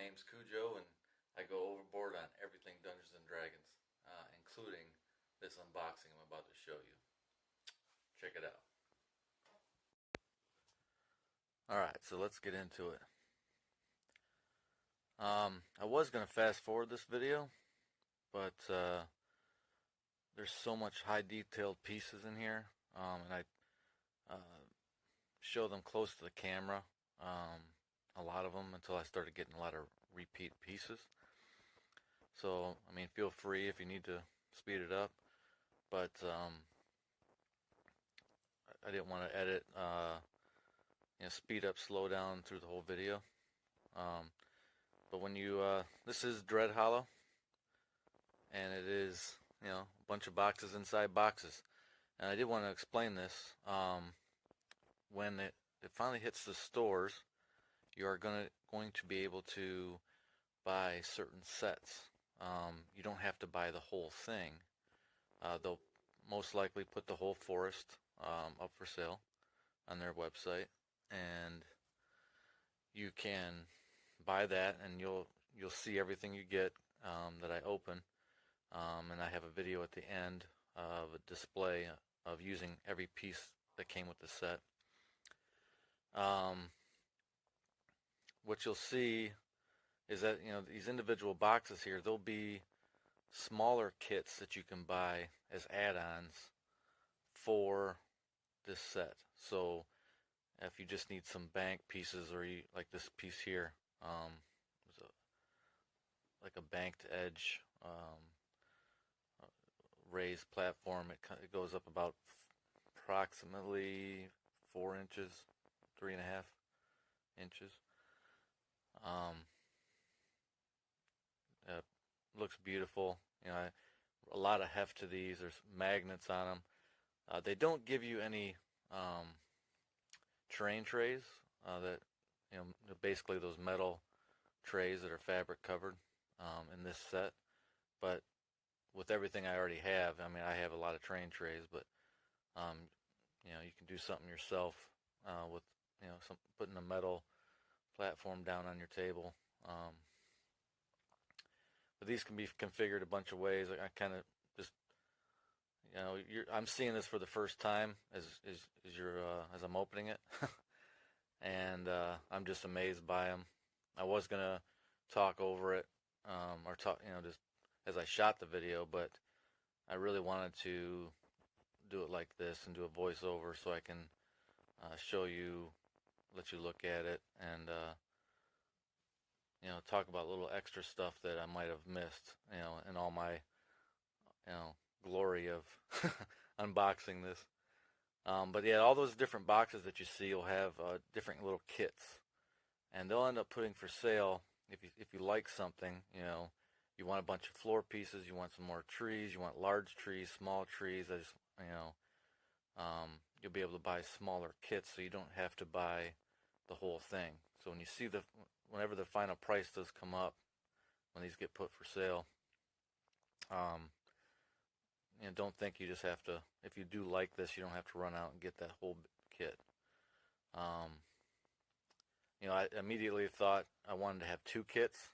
name's Cujo, and I go overboard on everything Dungeons and Dragons, including this unboxing I'm about to show you. Check it out. Alright, so let's get into it. I was going to fast forward this video, but there's so much high detailed pieces in here, and I show them close to the camera, a lot of them, until I started getting a lot of repeat pieces. So, I mean, feel free if you need to speed it up, but I didn't want to edit, speed up, slow down through the whole video. But when you, this is Dread Hollow, and it is, a bunch of boxes inside boxes. And I did want to explain this. When it finally hits the stores, you are going to be able to buy certain sets. You don't have to buy the whole thing. They'll most likely put the whole forest up for sale on their website, and you can buy that, and you'll see everything you get that I open, and I have a video at the end of a display of using every piece that came with the set. What you'll see is that these individual boxes here, there'll be smaller kits that you can buy as add-ons for this set. So if you just need some bank pieces, or you like this piece here, like a banked edge raised platform. It goes up about approximately 4 inches, 3.5 inches. Looks beautiful. A lot of heft to these. There's magnets on them. They don't give you any terrain trays. That basically those metal trays that are fabric covered in this set. But with everything I already have, I have a lot of terrain trays, but you can do something yourself with putting a metal platform down on your table. But these can be configured a bunch of ways. I kind of just, I'm seeing this for the first time as I'm opening it, and I'm just amazed by them. I was gonna talk over it, or talk, just as I shot the video, but I really wanted to do it like this and do a voiceover so I can show you, let you look at it, and talk about little extra stuff that I might have missed, in all my, glory of unboxing this. But yeah, all those different boxes that you see will have different little kits, and they'll end up putting for sale if you like something. You want a bunch of floor pieces, you want some more trees, you want large trees, small trees. You'll be able to buy smaller kits, so you don't have to buy the whole thing. So when you see whenever the final price does come up, when these get put for sale, don't think you just have to, if you do like this, you don't have to run out and get that whole kit. I immediately thought I wanted to have 2 kits,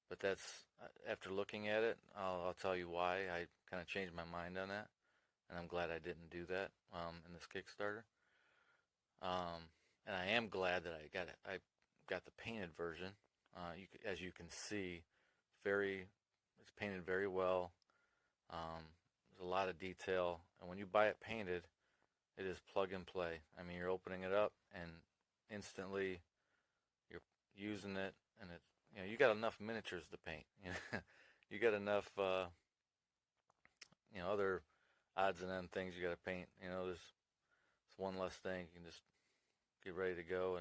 but that's, after looking at it, I'll tell you why. I kind of changed my mind on that, and I'm glad I didn't do that in this Kickstarter. And I am glad that I got the painted version. As you can see, it's painted very well. There's a lot of detail, and when you buy it painted, it is plug and play. You're opening it up, and instantly you're using it, and you got enough miniatures to paint. You got enough other odds and ends things you got to paint. There's one less thing. You can just get ready to go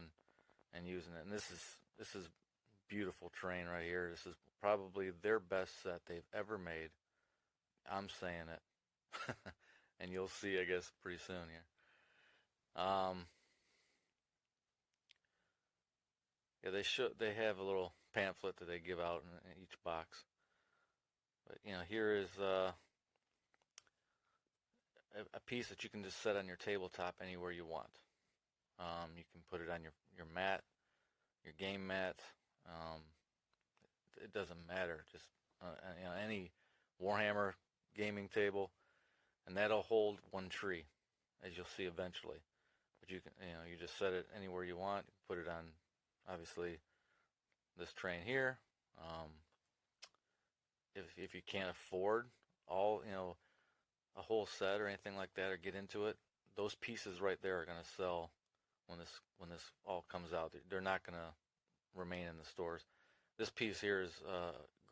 and using it. And this is beautiful terrain right here. This is probably their best set they've ever made. I'm saying it. And you'll see, I guess, pretty soon here. Yeah, they have a little pamphlet that they give out in each box. But here is a piece that you can just set on your tabletop anywhere you want. You can put it on your mat, your game mat. it doesn't matter. Just any Warhammer gaming table, and that'll hold one tree, as you'll see eventually. But you can, you just set it anywhere you want. Put it on, obviously, this train here. If you can't afford all, a whole set or anything like that, or get into it, those pieces right there are going to sell when this all comes out. They're not going to remain in the stores. This piece here is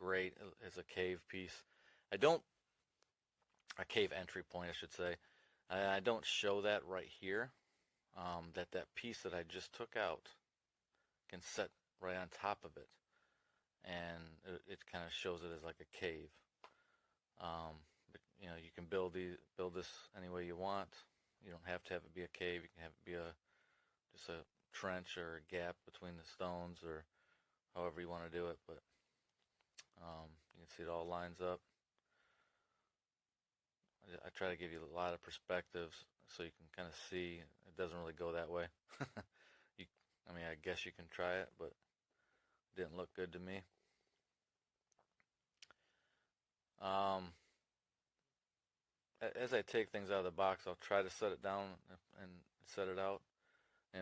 great. It's a cave piece. A cave entry point, I should say. I don't show that right here. That piece that I just took out can set right on top of it, and it kind of shows it as like a cave. But you can build this any way you want. You don't have to have it be a cave. You can have it be just a trench or a gap between the stones, or however you want to do it. But you can see it all lines up. I try to give you a lot of perspectives so you can kind of see it doesn't really go that way. I guess you can try it, but it didn't look good to me. As I take things out of the box, I'll try to set it down and set it out.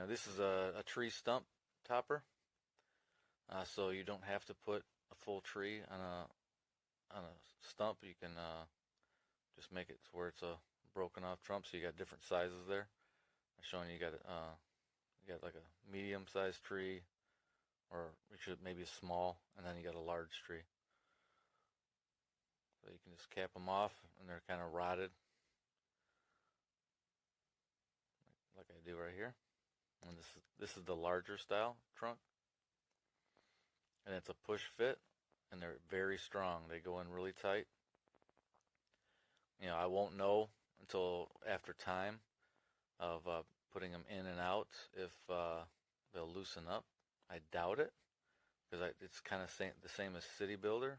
This is a tree stump topper, so you don't have to put a full tree on a stump. You can just make it to where it's a broken off trunk. So you got different sizes there. I'm showing you got like a medium sized tree, or maybe a small, and then you got a large tree. So you can just cap them off, and they're kind of rotted, like I do right here. And this is the larger style trunk, and it's a push fit, and they're very strong. They go in really tight. I won't know until after time of putting them in and out if they'll loosen up. I doubt it, because it's kind of the same as City Builder,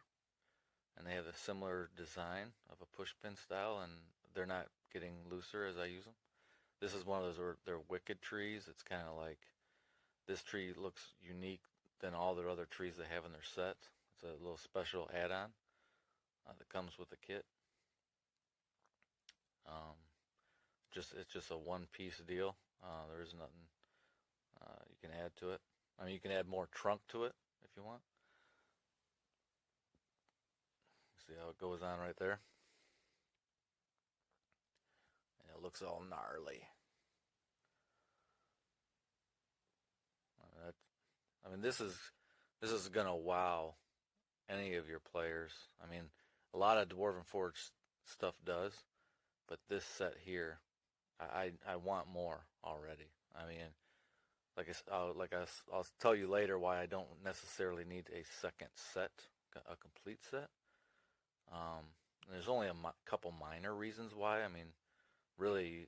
and they have a similar design of a push pin style, and they're not getting looser as I use them. This is one of those, they're wicked trees. It's kind of like, this tree looks unique than all their other trees they have in their set. It's a little special add-on that comes with the kit. It's just a one-piece deal. There is nothing you can add to it. You can add more trunk to it if you want. See how it goes on right there? And it looks all gnarly. This is gonna wow any of your players. A lot of Dwarven Forge stuff does, but this set here, I want more already. I'll tell you later why I don't necessarily need a second set, a complete set. There's only a couple minor reasons why. Really,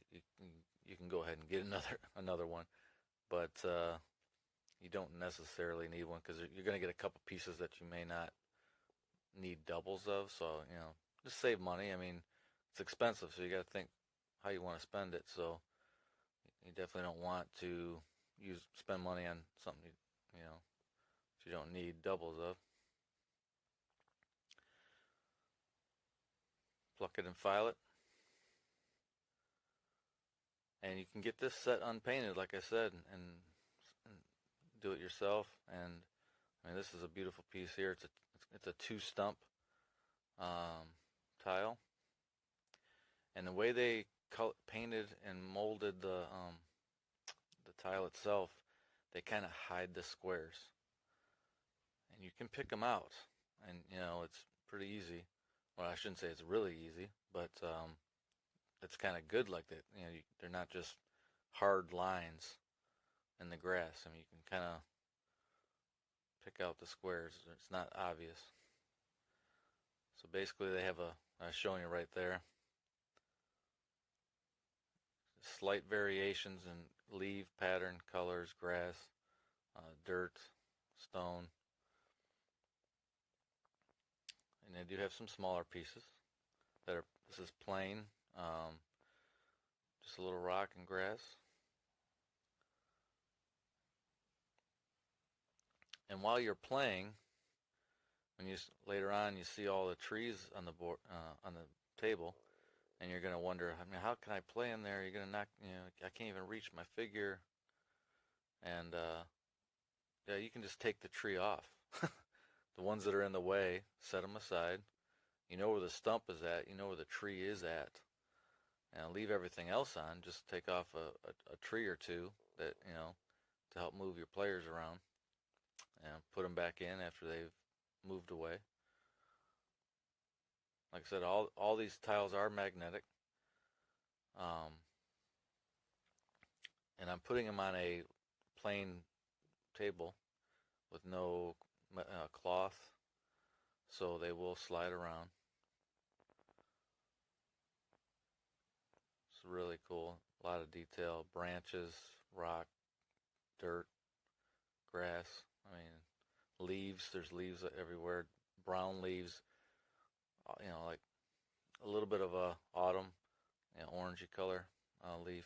you can go ahead and get another one, but you don't necessarily need one, because you're going to get a couple pieces that you may not need doubles of. So just save money. It's expensive, so you got to think how you want to spend it. So you definitely don't want to spend money on something you don't need doubles of. Pluck it and file it, and you can get this set unpainted, like I said, and do it yourself. And this is a beautiful piece here. It's a two stump tile, and the way they painted and molded the tile itself, they kind of hide the squares, and you can pick them out, and it's pretty easy. Well, I shouldn't say it's really easy, but it's kind of good like that. They're not just hard lines in the grass. You can kind of pick out the squares. It's not obvious. So basically, they have I'm showing you right there, slight variations in leaf pattern, colors, grass, dirt, stone. And they do have some smaller pieces this is plain, just a little rock and grass. And while you're playing, when later on you see all the trees on the board, on the table, and you're gonna wonder, I mean, how can I play in there? You're gonna knock, I can't even reach my figure, and yeah, you can just take the tree off. The ones that are in the way, set them aside. You know where the stump is at. You know where the tree is at. And leave everything else on. Just take off a tree or two that, to help move your players around. And put them back in after they've moved away. Like I said, all these tiles are magnetic. And I'm putting them on a plain table with no cloth, so they will slide around. It's really cool. A lot of detail. Branches, rock, dirt, grass. I mean, leaves. There's leaves everywhere. Brown leaves. Like a little bit of a autumn, orangey color leaf.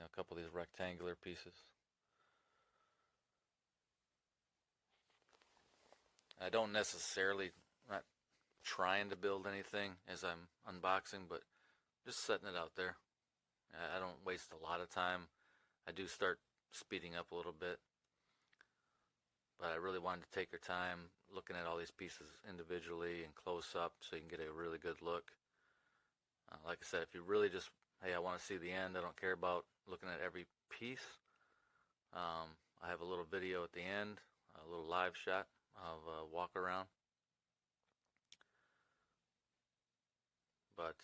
A couple of these rectangular pieces. I don't necessarily, not trying to build anything as I'm unboxing, but just setting it out there. I don't waste a lot of time. I do start speeding up a little bit, but I really wanted to take your time looking at all these pieces individually and close up so you can get a really good look. Like I said, if you really just, hey, I want to see the end, I don't care about looking at every piece, I have a little video at the end, a little live shot of a walk around. But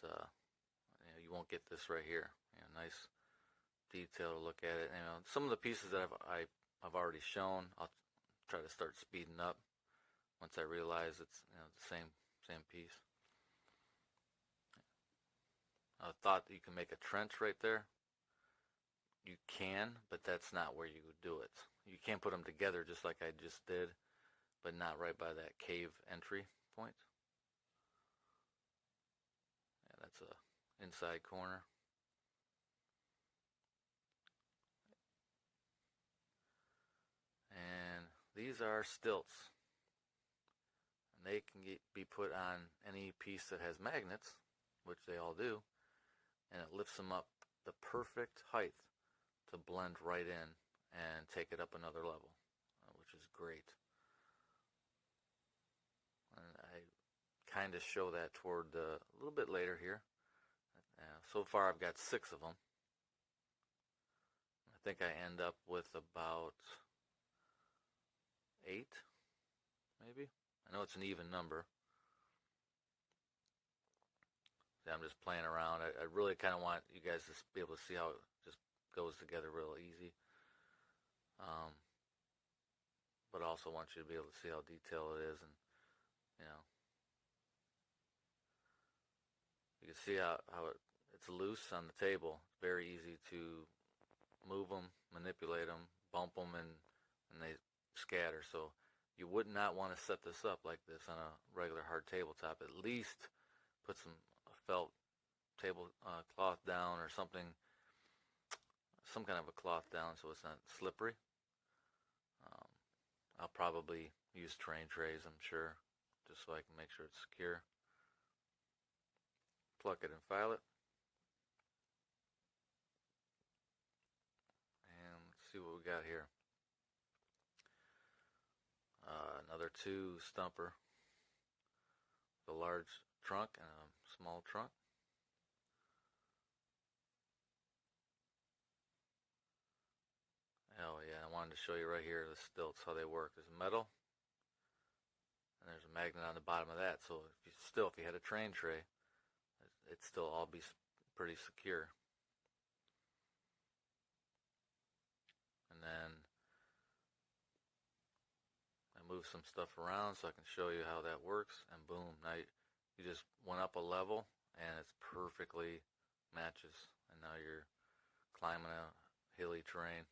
you won't get this right here. Nice detail to look at it. Some of the pieces that I've already shown, I'll try to start speeding up once I realize it's the same piece. I thought that you can make a trench right there. You can, but that's not where you would do it. You can't put them together just like I just did, but not right by that cave entry point. Yeah, that's a inside corner. And these are stilts. And they can be put on any piece that has magnets, which they all do, and it lifts them up the perfect height to blend right in and take it up another level, which is great. And I kind of show that toward a little bit later here. So far I've got 6 of them. I think I end up with about 8, maybe. I know it's an even number. I'm just playing around. I really kind of want you guys to be able to see how it just goes together real easy. But also want you to be able to see how detailed it is, and you can see how it's loose on the table. It's very easy to move them, manipulate them, bump them, and they scatter. So you would not want to set this up like this on a regular hard tabletop. At least put some felt table cloth down or something, some kind of a cloth down so it's not slippery. I'll probably use terrain trays, I'm sure, just so I can make sure it's secure. Pluck it and file it. And let's see what we got here. Another 2 stumper. The large trunk and a small trunk. Oh yeah, I wanted to show you right here the stilts, how they work. There's metal, and there's a magnet on the bottom of that. So if you had a train tray, it'd still all be pretty secure. And then I move some stuff around so I can show you how that works. And boom, now you just went up a level, and it's perfectly matches. And now you're climbing a hilly terrain.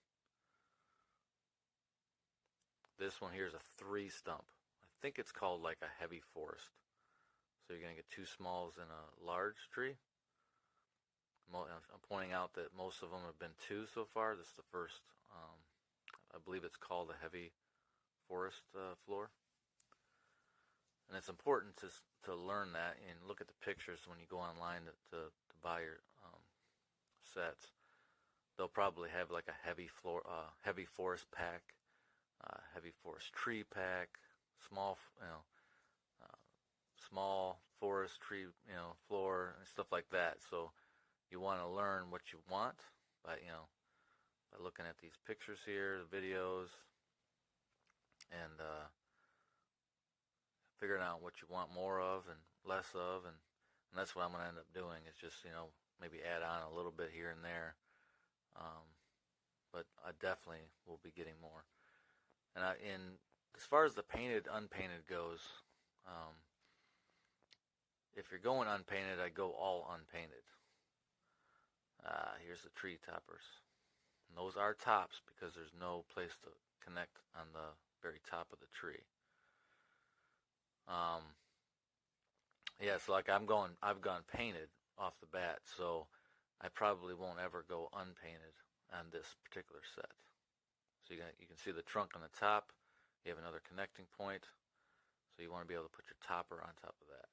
This one here is a 3 stump. I think it's called like a heavy forest. So you're going to get 2 smalls in a large tree. I'm pointing out that most of them have been 2 so far. This is the first I believe it's called a heavy forest floor. And it's important to learn that and look at the pictures when you go online to buy your sets. They'll probably have like a heavy forest pack, heavy forest tree pack, small small forest tree floor and stuff like that. So you want to learn what you want by by looking at these pictures here, the videos, and figuring out what you want more of and less of, and that's what I'm going to end up doing is just maybe add on a little bit here and there, but I definitely will be getting more. And as far as the painted unpainted goes, if you're going unpainted, I go all unpainted. Here's the tree toppers, and those are tops because there's no place to connect on the very top of the tree. Yeah, so like I've gone painted off the bat, so I probably won't ever go unpainted on this particular set. So you can see the trunk on the top. You have another connecting point, so you want to be able to put your topper on top of that.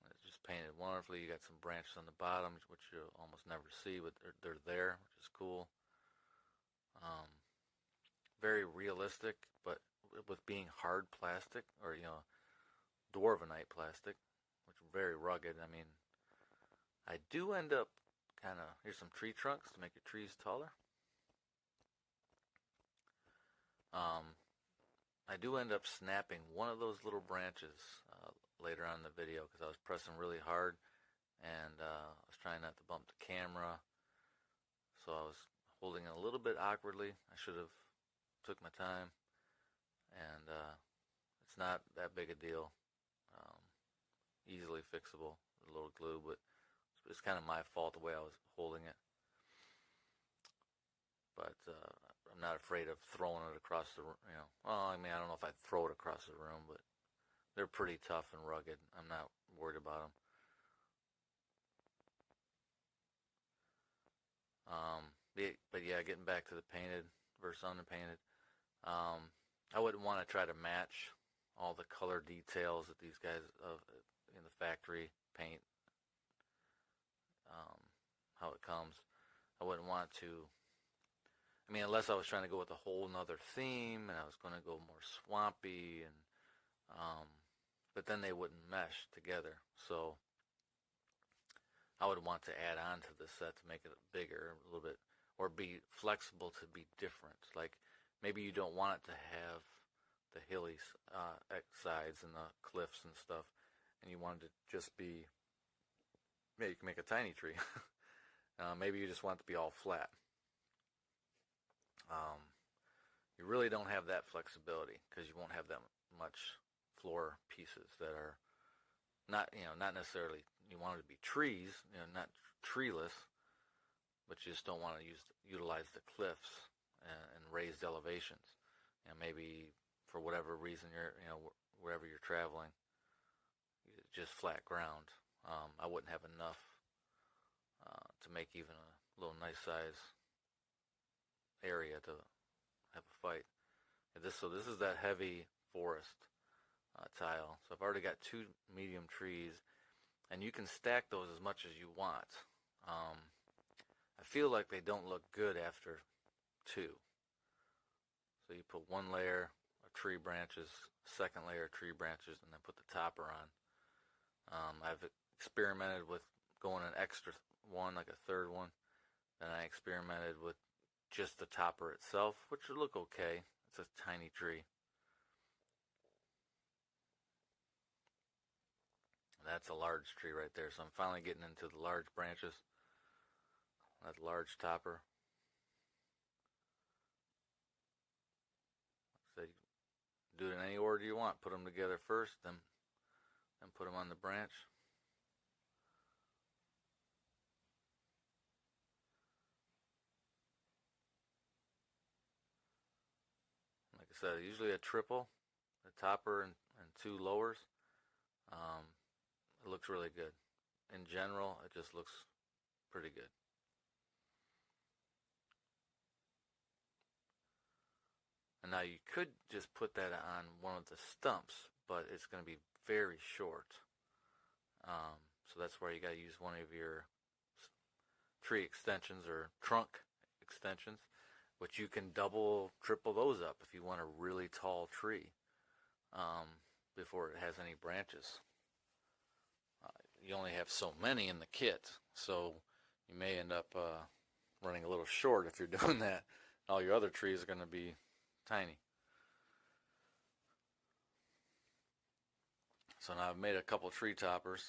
It's just painted wonderfully. You got some branches on the bottom, which you'll almost never see, but they're there, which is cool. Very realistic, but with being hard plastic or dwarvenite plastic, which is very rugged. I mean, I do end up here's some tree trunks to make your trees taller. I do end up snapping one of those little branches later on in the video because I was pressing really hard and I was trying not to bump the camera, so I was holding it a little bit awkwardly. I should have took my time, and it's not that big a deal. Easily fixable with a little glue, but it's kind of my fault the way I was holding it. But I'm not afraid of throwing it across the room. Well, I mean, I don't know if I'd throw it across the room, but they're pretty tough and rugged. I'm not worried about them. But yeah, getting back to the painted versus unpainted, I wouldn't want to try to match all the color details that these guys in the factory paint, how it comes. I wouldn't want to. I mean, unless I was trying to go with a whole nother theme and I was going to go more swampy, and but then they wouldn't mesh together. So I would want to add on to the set to make it bigger a little bit, or be flexible to be different. Like maybe you don't want it to have the hilly sides and the cliffs and stuff, and you want it to just be. Maybe you can make a tiny tree. Maybe you just want it to be all flat. You really don't have that flexibility because you won't have that much floor pieces that are not necessarily, you want it to be trees, not treeless, but you just don't want to utilize the cliffs and raised elevations. Maybe for whatever reason wherever you're traveling, just flat ground. I wouldn't have enough to make even a little nice size area to have a fight. So this is that heavy forest tile. So I've already got 2 medium trees, and you can stack those as much as you want. I feel like they don't look good after 2. So you put 1 layer of tree branches, 2nd layer of tree branches, and then put the topper on. I've experimented with going an extra one, like a 3rd one. Then I experimented with just the topper itself, which would look okay. It's a tiny tree. That's a large tree right there. So I'm finally getting into the large branches. That large topper. So you do it in any order you want. Put them together first, then put them on the branch. Like I said, usually a triple, a topper and 2 lowers. It looks really good. in general, it just looks pretty good. And now you could just put that on one of the stumps, but it's going to be very short. So that's where you got to use one of your tree extensions or trunk extensions, which you can double, triple those up if you want a really tall tree before it has any branches. You only have so many in the kit, so you may end up running a little short if you're doing that. All your other trees are going to be tiny. So now I've made a couple tree toppers,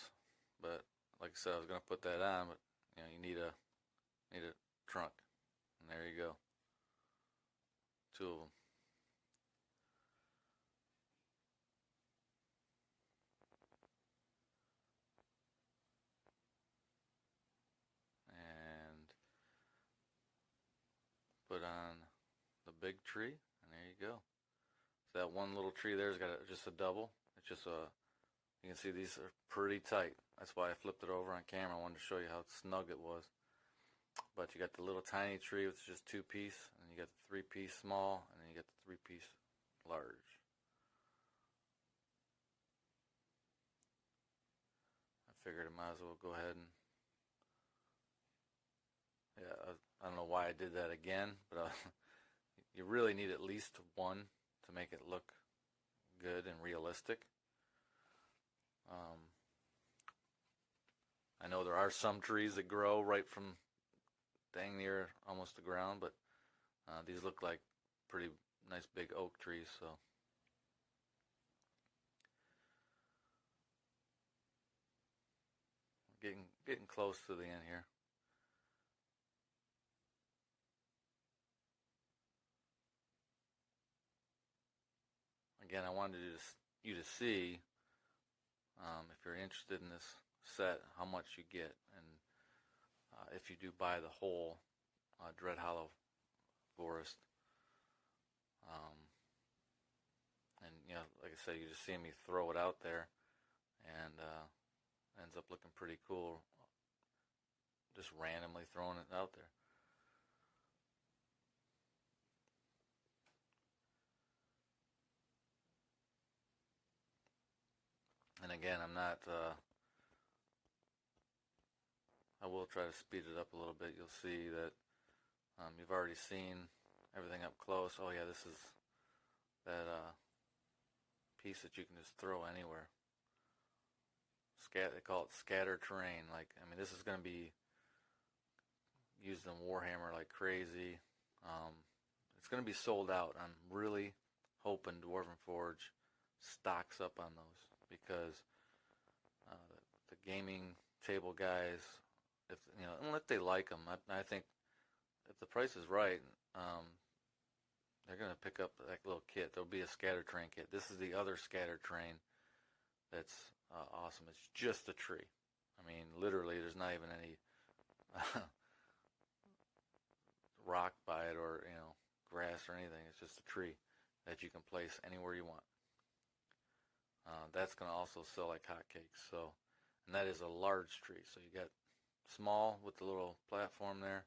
but like I said, I was going to put that on, but you need a trunk, and there you go, 2 of them. And put on the big tree, and there you go. So that one little tree there's got just a double. It's just you can see these are pretty tight. That's why I flipped it over on camera. I wanted to show you how snug it was. But you got the little tiny tree, which is just 2-piece, and you got the 3-piece small, and then you got the 3-piece large. I figured I might as well go ahead and, I don't know why I did that again, but you really need at least one to make it look good and realistic. I know there are some trees that grow right from dang near almost the ground, but these look like pretty nice big oak trees, so. Getting close to the end here. Again, I wanted you to see, if you're interested in this set, how much you get, and if you do buy the whole Dread Hollow Forest. And like I said, you just see me throw it out there, and ends up looking pretty cool, just randomly throwing it out there. And again, I will try to speed it up a little bit. You'll see that you've already seen everything up close. Oh yeah, this is that piece that you can just throw anywhere. They call it scatter terrain. This is going to be used in Warhammer like crazy. It's going to be sold out. I'm really hoping Dwarven Forge stocks up on those, because the gaming table guys, if they like them, I think if the price is right, they're going to pick up that little kit. There'll be a scatter train kit. This is the other scatter train that's awesome. It's just a tree. Literally, there's not even any rock by it or grass or anything. It's just a tree that you can place anywhere you want. That's going to also sell like hotcakes. And that is a large tree. So you got small with the little platform there,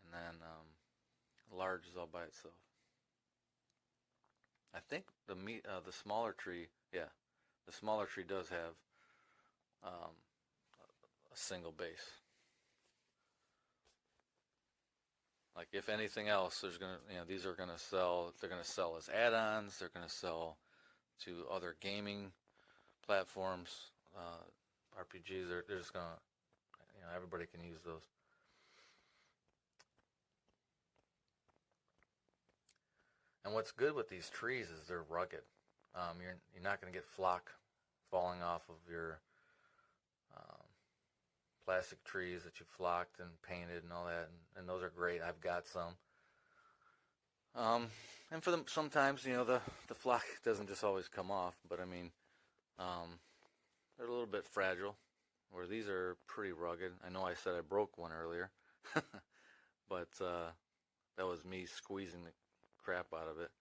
and then large is all by itself. I think the smaller tree, the smaller tree does have a single base. Like, if anything else, these are gonna sell. They're gonna sell as add-ons. They're gonna sell to other gaming platforms, RPGs. They're just gonna, everybody can use those. And what's good with these trees is they're rugged. You're not going to get flock falling off of your plastic trees that you flocked and painted and all that, and those are great. I've got some. And for them, sometimes the flock doesn't just always come off, but they're a little bit fragile. Where these are pretty rugged. I know I said I broke one earlier, but that was me squeezing the crap out of it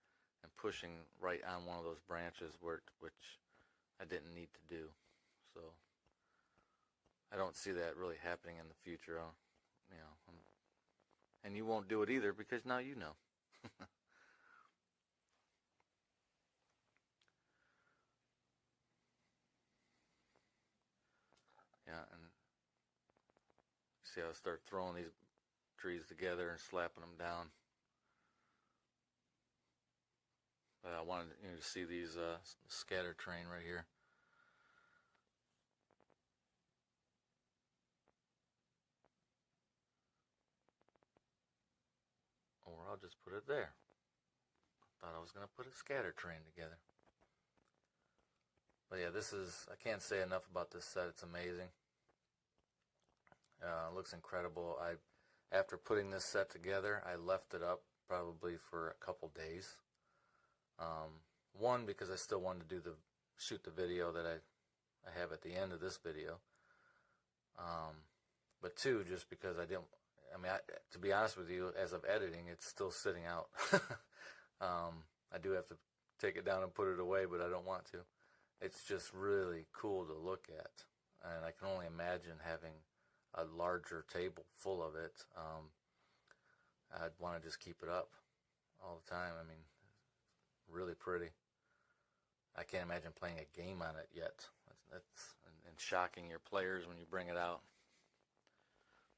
and pushing right on one of those branches which I didn't need to do. So I don't see that really happening in the future. You know, and you won't do it either because now you know. Yeah, and see, I'll start throwing these trees together and slapping them down. But I wanted you to see these scatter terrain right here. Or I'll just put it there. Thought I was going to put a scatter terrain together. But yeah, I can't say enough about this set. It's amazing. It looks incredible. After putting this set together, I left it up probably for a couple days. One, because I still wanted to shoot the video that I have at the end of this video. But two, just because to be honest with you, as of editing, it's still sitting out. I do have to take it down and put it away, but I don't want to. It's just really cool to look at, and I can only imagine having a larger table full of it. I'd want to just keep it up all the time. I mean, really pretty. I can't imagine playing a game on it yet. That's and shocking your players when you bring it out.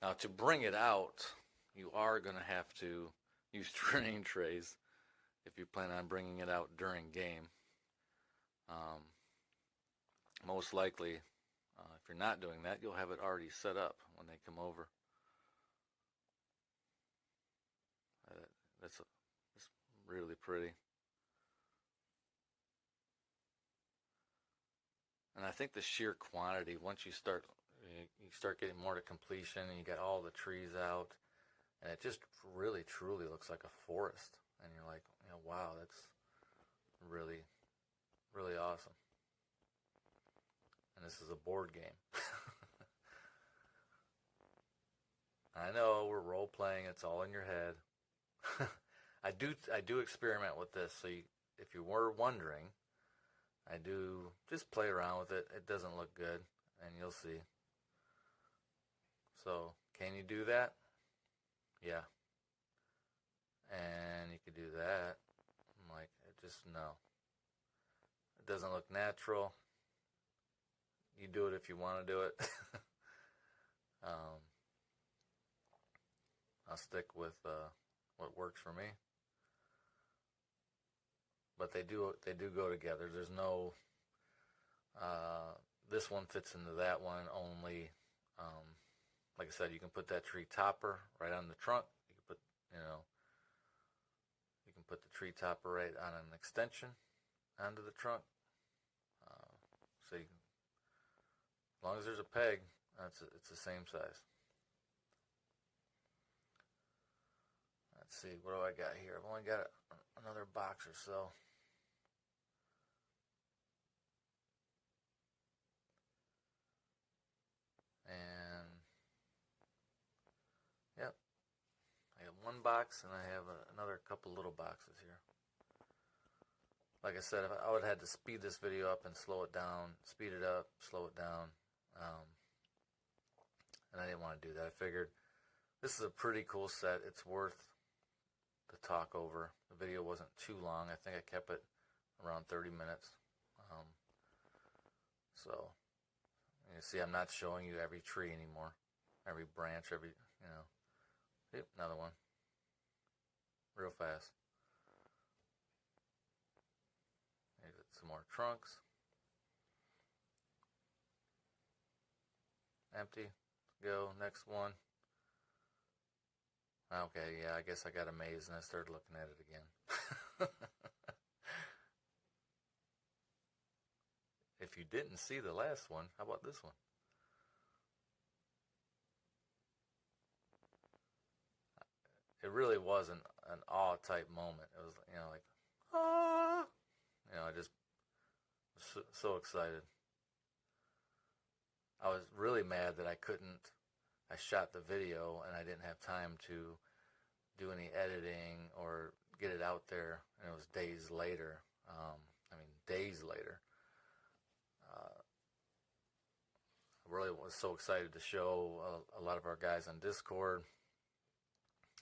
Now, to bring it out, you are going to have to use terrain trays if you plan on bringing it out during game. Most likely, if you're not doing that, you'll have it already set up when they come over. That's really pretty. And I think the sheer quantity, once you start getting more to completion, and you got all the trees out, and it just really, truly looks like a forest. And you're like, wow, that's really, really awesome. And this is a board game. I know we're role playing; it's all in your head. I do experiment with this, so if you were wondering, I do just play around with it. It doesn't look good, and you'll see. So, can you do that? Yeah. And you could do that. I'm like, no. It doesn't look natural. You do it if you want to do it. I'll stick with what works for me. But they do go together. There's no this one fits into that one only. Like I said, you can put that tree topper right on the trunk. You can put the tree topper right on an extension onto the trunk. So as long as there's a peg, it's the same size. Let's see, what do I got here? I've only got another box or so. And yep, I have one box, and I have another couple little boxes here. Like I said, I would have had to speed this video up and slow it down, speed it up, slow it down, and I didn't want to do that. I figured this is a pretty cool set. It's worth the talk over. The video wasn't too long. I think I kept it around 30 minutes. So you see, I'm not showing you every tree anymore, every branch, Yep, another one. Real fast. Some more trunks. Empty. Go. Next one. Okay, yeah, I guess I got amazed and I started looking at it again. If you didn't see the last one, how about this one? It really was an awe type moment. It was, like, ah! I just was so excited. I was really mad that I shot the video and I didn't have time to do any editing or get it out there, and it was days later. Days later. really was so excited to show a lot of our guys on Discord.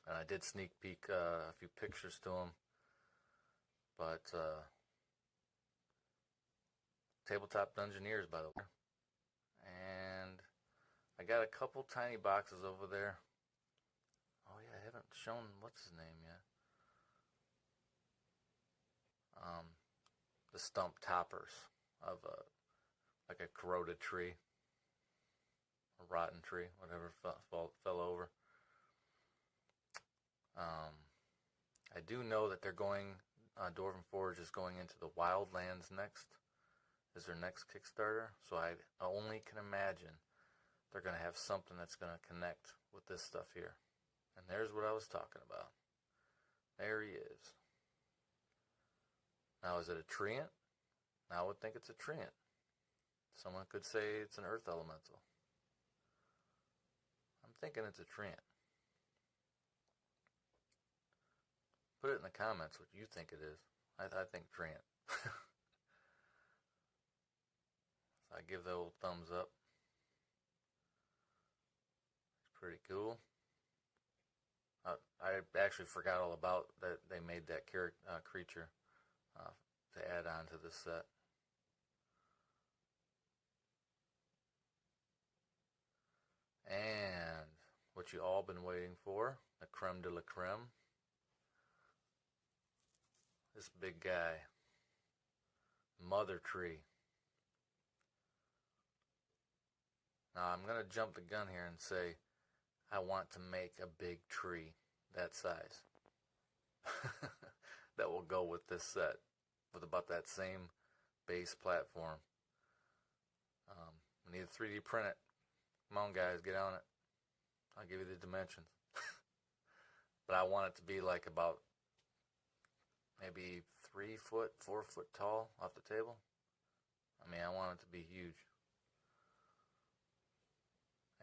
And I did sneak peek a few pictures to them. But Tabletop Dungeoneers, by the way. And I got a couple tiny boxes over there. Oh yeah, I haven't shown what's his name yet. The stump toppers of like a corroded tree, a rotten tree, whatever fell over. I do know that they're going. Dwarven Forge is going into the Wildlands next. Is their next Kickstarter? So I only can imagine they're going to have something that's going to connect with this stuff here. And there's what I was talking about. There he is. Now, is it a treant? Now I would think it's a treant. Someone could say it's an earth elemental. I'm thinking it's a treant. Put it in the comments what you think it is. I think treant. I give the old thumbs up. It's pretty cool. I actually forgot all about that they made that creature to add on to this set. And what you all been waiting for, the creme de la creme. This big guy, Mother Tree. Now I'm going to jump the gun here and say I want to make a big tree that size that will go with this set with about that same base platform. We need to 3D print it. Come on guys, get on it. I'll give you the dimensions. But I want it to be like about maybe 3 foot, 4 foot tall off the table. I mean, I want it to be huge.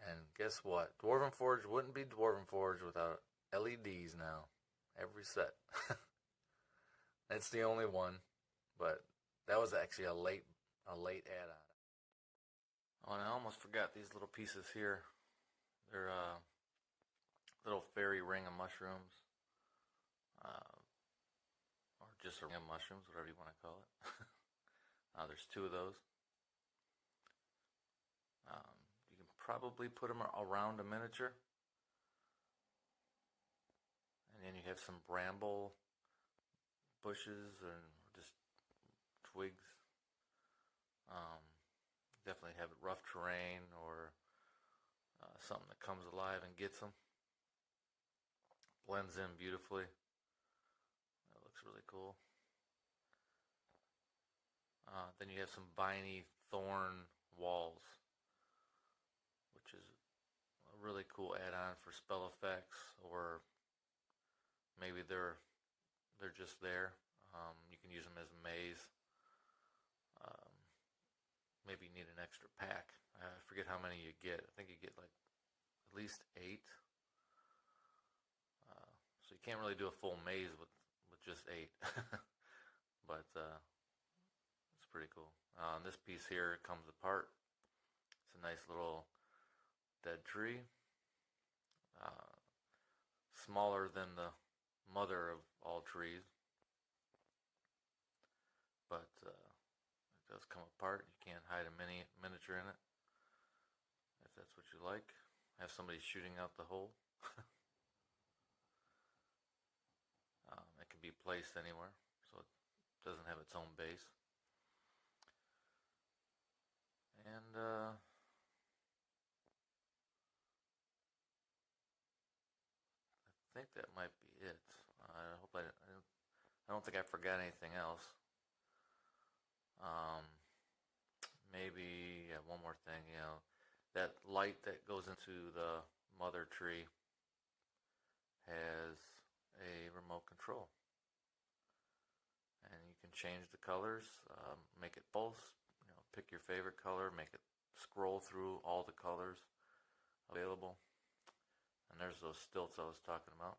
And guess what? Dwarven Forge wouldn't be Dwarven Forge without LEDs now. Every set. It's the only one, but that was actually a late add-on. Oh, and I almost forgot these little pieces here. They're little fairy ring of mushrooms, or just a ring of mushrooms, whatever you want to call it. There's 2 of those. You can probably put them around a miniature. And then you have some bramble bushes and just twigs. Definitely have rough terrain or something that comes alive and gets them. Blends in beautifully. That looks really cool. Then you have some viney thorn walls, which is a really cool add-on for spell effects, or maybe they're just there. You can use them as a maze. Maybe you need an extra pack. I forget how many you get. I think you get like at least 8. So you can't really do a full maze with just 8. But it's pretty cool. This piece here comes apart. It's a nice little dead tree. Smaller than the mother of all trees. But it does come apart. You can't hide a miniature in it. If that's what you like. Have somebody shooting out the hole. It can be placed anywhere, so it doesn't have its own base. And I think that might be it. I hope I don't think I forgot anything else. Maybe one more thing. That light that goes into the mother tree has a remote control, and you can change the colors, make it pulse. Pick your favorite color, make it scroll through all the colors available. And there's those stilts I was talking about.